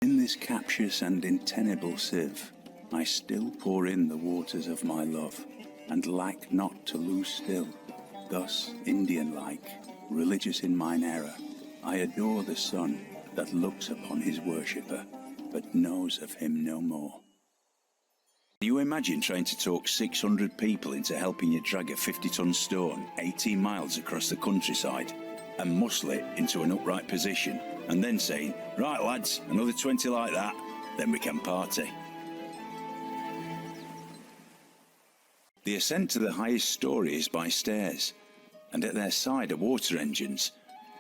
In this captious and untenable sieve, I still pour in the waters of my love, and lack not to lose still. Thus, Indian-like, religious in mine error, I adore the sun that looks upon his worshipper, but knows of him no more. You imagine trying to talk 600 people into helping you drag a 50-ton stone 18 miles across the countryside and muscle it into an upright position, and then saying, "Right lads, another 20 like that, then we can party." The ascent to the highest story is by stairs, and at their side are water engines,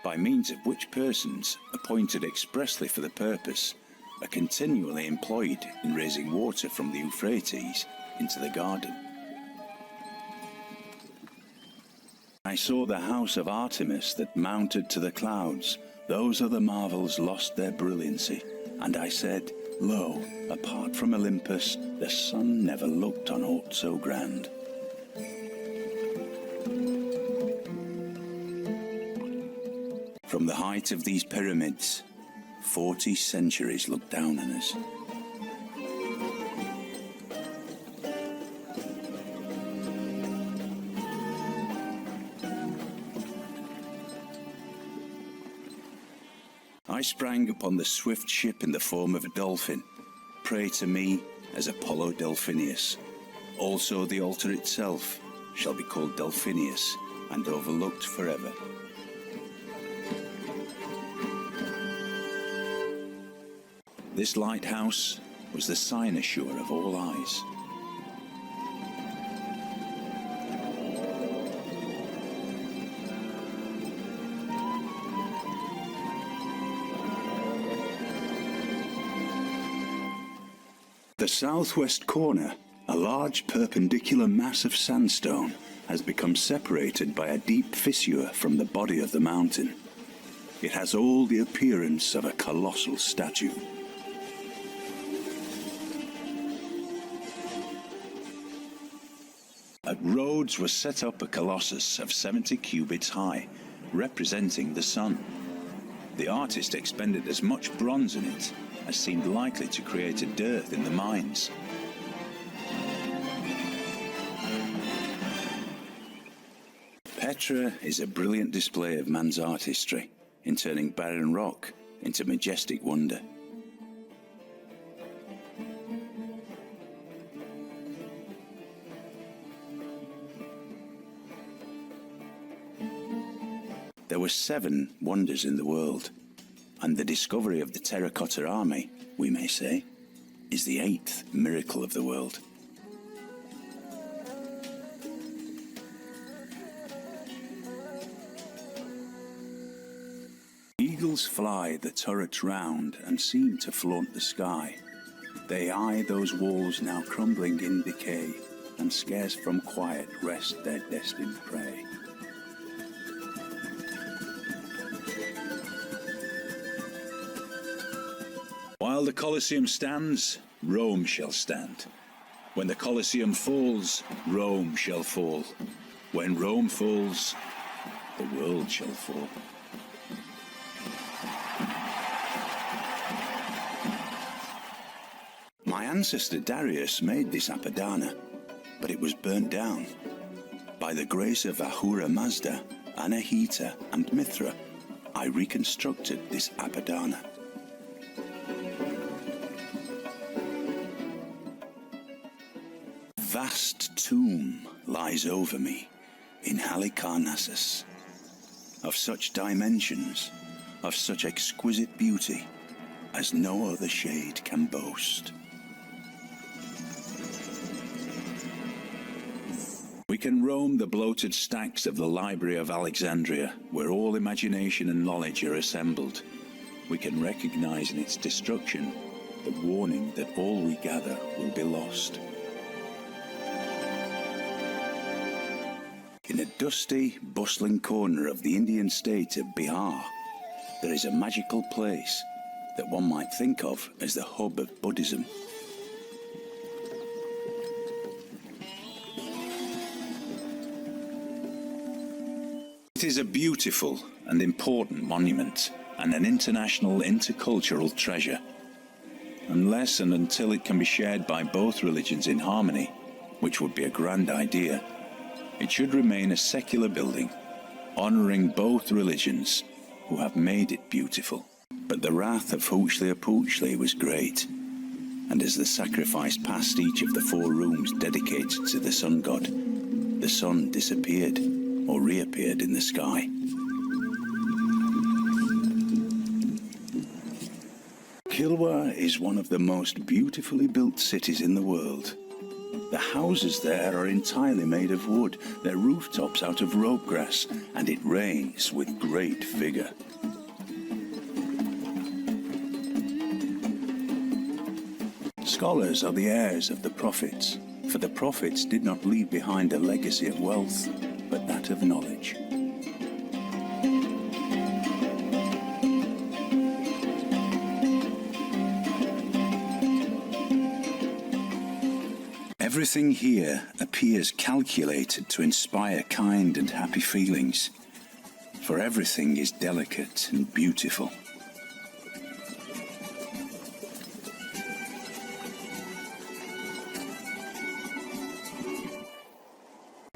by means of which persons, appointed expressly for the purpose, are continually employed in raising water from the Euphrates into the garden. I saw the house of Artemis that mounted to the clouds. Those other marvels lost their brilliancy, and I said, "Lo, apart from Olympus, the sun never looked on aught so grand." From the height of these pyramids, 40 centuries look down on us. I sprang upon the swift ship in the form of a dolphin. Pray to me as Apollo Delphinius. Also the altar itself shall be called Delphinius and overlooked forever. This lighthouse was the cynosure of all eyes. The southwest corner, a large perpendicular mass of sandstone, has become separated by a deep fissure from the body of the mountain. It has all the appearance of a colossal statue. At Rhodes was set up a colossus of 70 cubits high, representing the sun. The artist expended as much bronze in it as seemed likely to create a dearth in the mines. Petra is a brilliant display of man's artistry in turning barren rock into majestic wonder. There were 7 wonders in the world, and the discovery of the terracotta army, we may say, is the 8th miracle of the world. Eagles fly the turret round and seem to flaunt the sky. They eye those walls now crumbling in decay, and scarce from quiet rest their destined prey. While the Colosseum stands, Rome shall stand. When the Colosseum falls, Rome shall fall. When Rome falls, the world shall fall. My ancestor Darius made this Apadana, but it was burnt down. By the grace of Ahura Mazda, Anahita, and Mithra, I reconstructed this Apadana. Vast tomb lies over me in Halicarnassus, of such dimensions, of such exquisite beauty, as no other shade can boast. We can roam the bloated stacks of the Library of Alexandria, where all imagination and knowledge are assembled. We can recognize in its destruction the warning that all we gather will be lost. In a dusty, bustling corner of the Indian state of Bihar, there is a magical place that one might think of as the hub of Buddhism. It is a beautiful and important monument and an international intercultural treasure. unless and until it can be shared by both religions in harmony, which would be a grand idea. It should remain a secular building, honouring both religions who have made it beautiful. But the wrath of Huitzilopochtli was great, and as the sacrifice passed each of the 4 rooms dedicated to the sun god, the sun disappeared or reappeared in the sky. Kilwa is one of the most beautifully built cities in the world. The houses there are entirely made of wood, their rooftops out of rope grass, and it rains with great vigour. Scholars are the heirs of the prophets, for the prophets did not leave behind a legacy of wealth, but that of knowledge. Everything here appears calculated to inspire kind and happy feelings, for everything is delicate and beautiful.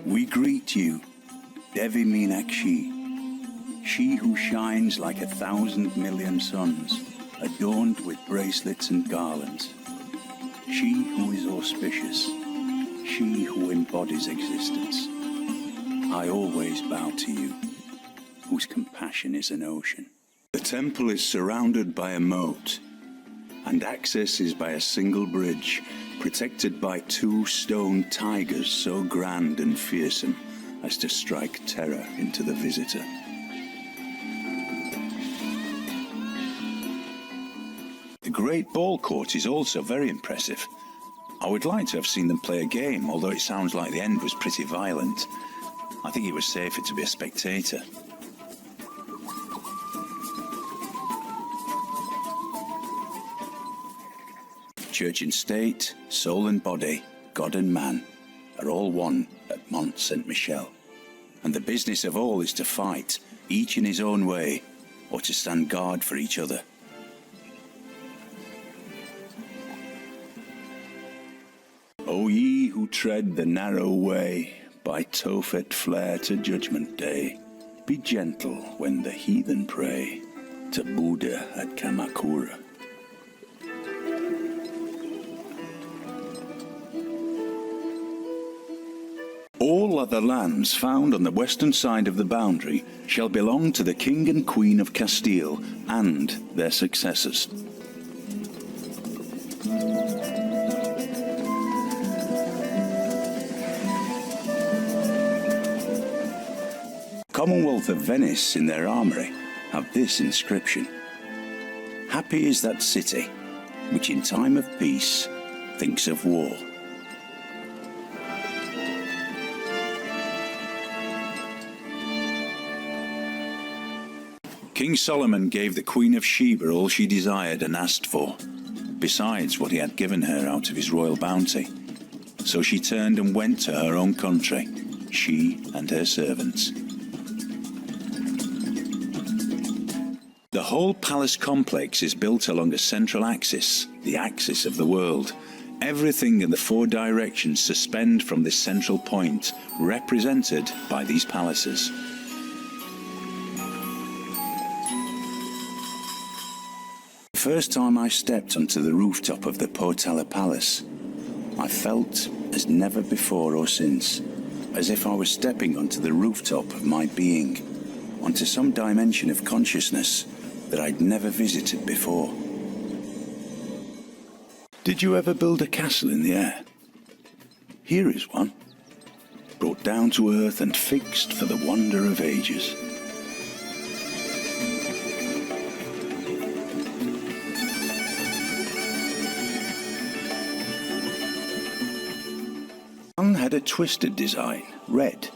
We greet you, Devi Meenakshi, she who shines like 1,000 million suns, adorned with bracelets and garlands. She who is auspicious, she who embodies existence. I always bow to you, whose compassion is an ocean. The temple is surrounded by a moat, and access is by a single bridge, protected by 2 stone tigers so grand and fearsome as to strike terror into the visitor. The great ball court is also very impressive. I would like to have seen them play a game, although it sounds like the end was pretty violent. I think it was safer to be a spectator. Church and state, soul and body, God and man, are all one at Mont Saint-Michel. And the business of all is to fight, each in his own way, or to stand guard for each other. O ye who tread the narrow way, by Tophet flare to Judgment Day, be gentle when the heathen pray to Buddha at Kamakura. All other lands found on the western side of the boundary shall belong to the King and Queen of Castile and their successors. Commonwealth of Venice in their armoury have this inscription: Happy is that city which in time of peace thinks of war. King Solomon gave the Queen of Sheba all she desired and asked for, besides what he had given her out of his royal bounty. So she turned and went to her own country, she and her servants. The whole palace complex is built along a central axis, the axis of the world. Everything in the 4 directions suspend from this central point, represented by these palaces. The first time I stepped onto the rooftop of the Potala Palace, I felt as never before or since, as if I was stepping onto the rooftop of my being, onto some dimension of consciousness that I'd never visited before. Did you ever build a castle in the air? Here is one, brought down to earth and fixed for the wonder of ages. One had a twisted design, red,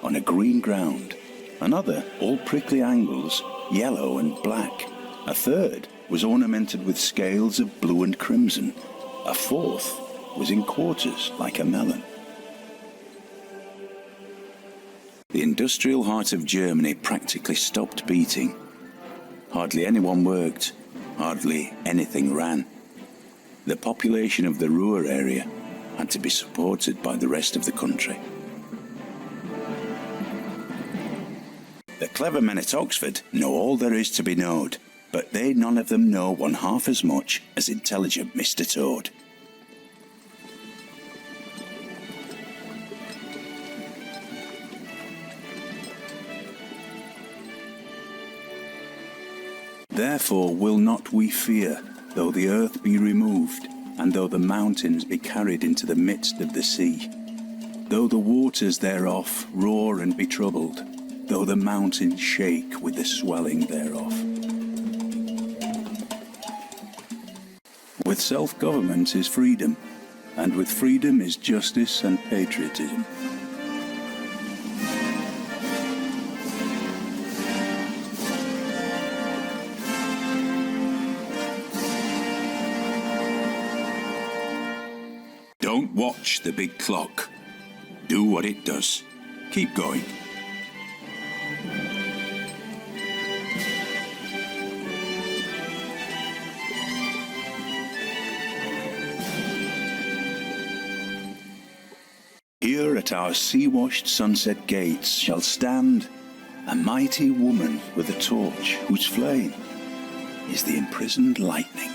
on a green ground. Another, all prickly angles, yellow and black. A third was ornamented with scales of blue and crimson. A fourth was in quarters like a melon. The industrial heart of Germany practically stopped beating. Hardly anyone worked, hardly anything ran. The population of the Ruhr area had to be supported by the rest of the country. The clever men at Oxford know all there is to be knowed, but they none of them know one half as much as intelligent Mr. Toad. Therefore will not we fear, though the earth be removed, and though the mountains be carried into the midst of the sea, though the waters thereof roar and be troubled, though the mountains shake with the swelling thereof. With self-government is freedom, and with freedom is justice and patriotism. Don't watch the big clock. Do what it does. Keep going. Here at our sea-washed sunset gates shall stand a mighty woman with a torch whose flame is the imprisoned lightning.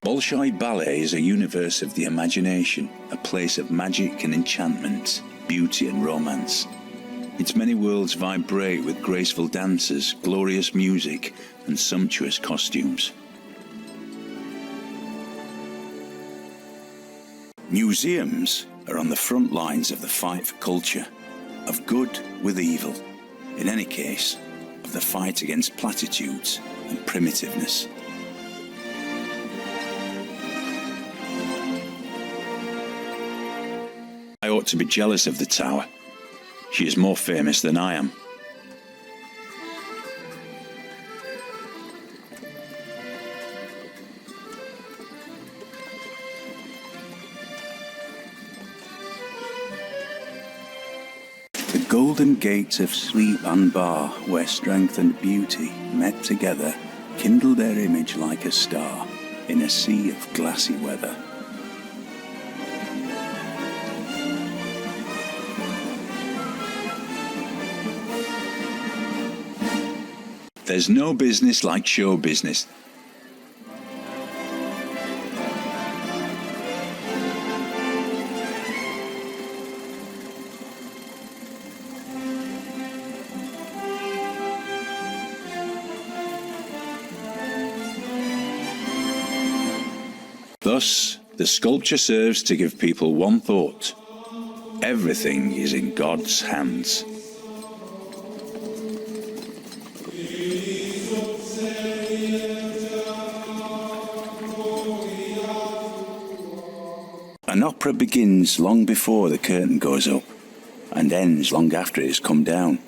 Bolshoi Ballet is a universe of the imagination, a place of magic and enchantment, beauty and romance. Its many worlds vibrate with graceful dances, glorious music, and sumptuous costumes. Museums are on the front lines of the fight for culture, of good with evil, in any case, of the fight against platitudes and primitiveness. I ought to be jealous of the tower. She is more famous than I am. The golden gates of sleep and bar, where strength and beauty met together, kindle their image like a star in a sea of glassy weather. There's no business like show business. Thus, the sculpture serves to give people one thought: everything is in God's hands. An opera begins long before the curtain goes up, and ends long after it has come down.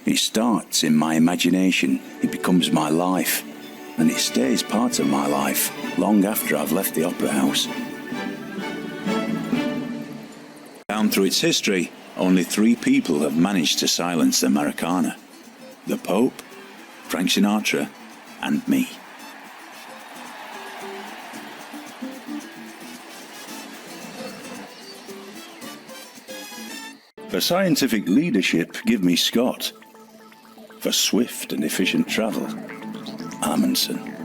It starts in my imagination, it becomes my life, and it stays part of my life long after I've left the opera house. Down through its history, only 3 people have managed to silence the Americana: the Pope, Frank Sinatra, and me. For scientific leadership, give me Scott. For swift and efficient travel, Amundsen.